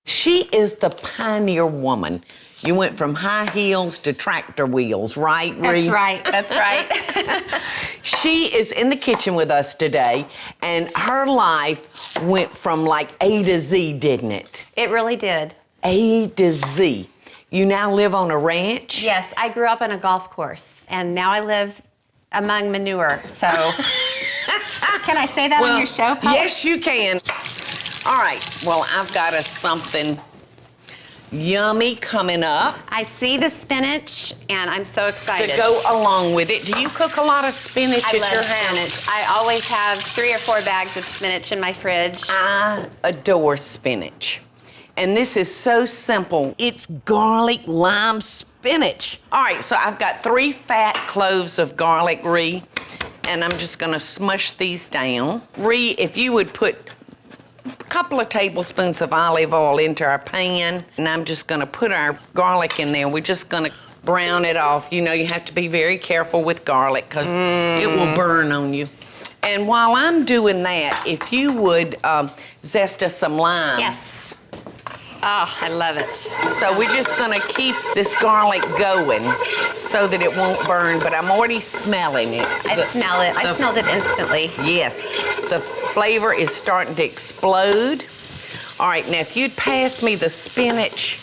She is the pioneer woman. You went from high heels to tractor wheels, right, Ree? That's right, that's right. She is in the kitchen with us today, and her life went from like A to Z, didn't it? It really did. A to Z. You now live on a ranch? Yes, I grew up on a golf course, and now I live among manure, so. Can I say that on your show, Paula? Yes, you can. All right, well, I've got us something yummy coming up. I see the spinach, and I'm so excited. To go along with it. Do you cook a lot of spinach at your house? I love spinach. I always have 3 or 4 bags of spinach in my fridge. I adore spinach. And this is so simple. It's garlic lime spinach. All right, so I've got 3 fat cloves of garlic, Ree, and I'm just gonna smush these down. Ree, if you would put a couple of tablespoons of olive oil into our pan, and I'm just gonna put our garlic in there. We're just gonna brown it off. You know, you have to be very careful with garlic because it will burn on you. And while I'm doing that, if you would zest us some lime. Yes. Oh, I love it. So we're just gonna keep this garlic going so that it won't burn, but I'm already smelling it. I smell it. I smelled it instantly. Yes, the flavor is starting to explode. All right, now if you'd pass me the spinach,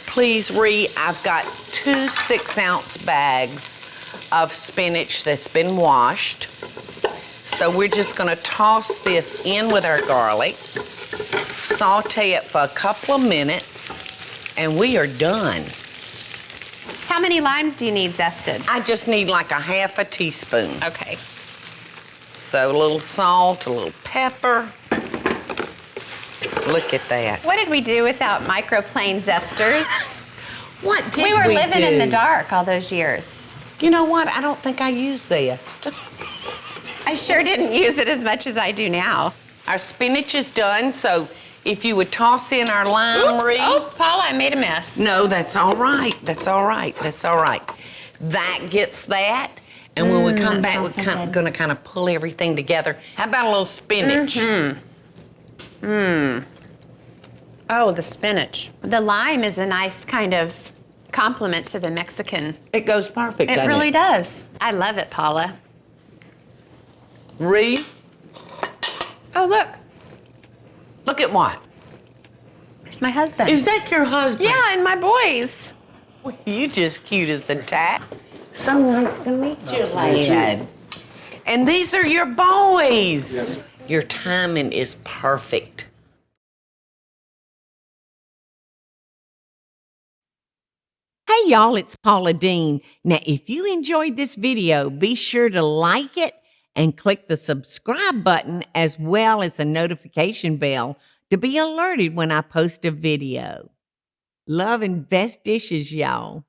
please, Ree. I've got 2 6-ounce bags of spinach that's been washed. So we're just gonna toss this in with our garlic, saute it for a couple of minutes, and we are done. How many limes do you need zested? I just need like a half a teaspoon. Okay. So a little salt, a little pepper. Look at that. What did we do without microplane zesters? What did we were living do? in the dark all those years. You know what? I don't think I use zest. I sure didn't use it as much as I do now. Our spinach is done, so if you would toss in our lime, Ree. Oh, Paula, I made a mess. No, that's all right. That's all right. That's all right. That gets that. And when we come back, we're going to kind of pull everything together. How about a little spinach? Oh, the spinach. The lime is a nice kind of complement to the Mexican. It goes perfect, It doesn't really it? does. I love it, Paula. Ree, Oh, look. look at what? There's my husband. Is that your husband? Yeah, and my boys. You just cute as a tat. So nice to meet you, lad. And these are your boys. Your timing is perfect. Hey y'all, it's Paula Deen. Now, if you enjoyed this video, be sure to like it and click the subscribe button as well as the notification bell to be alerted when I post a video. Love and best dishes, y'all.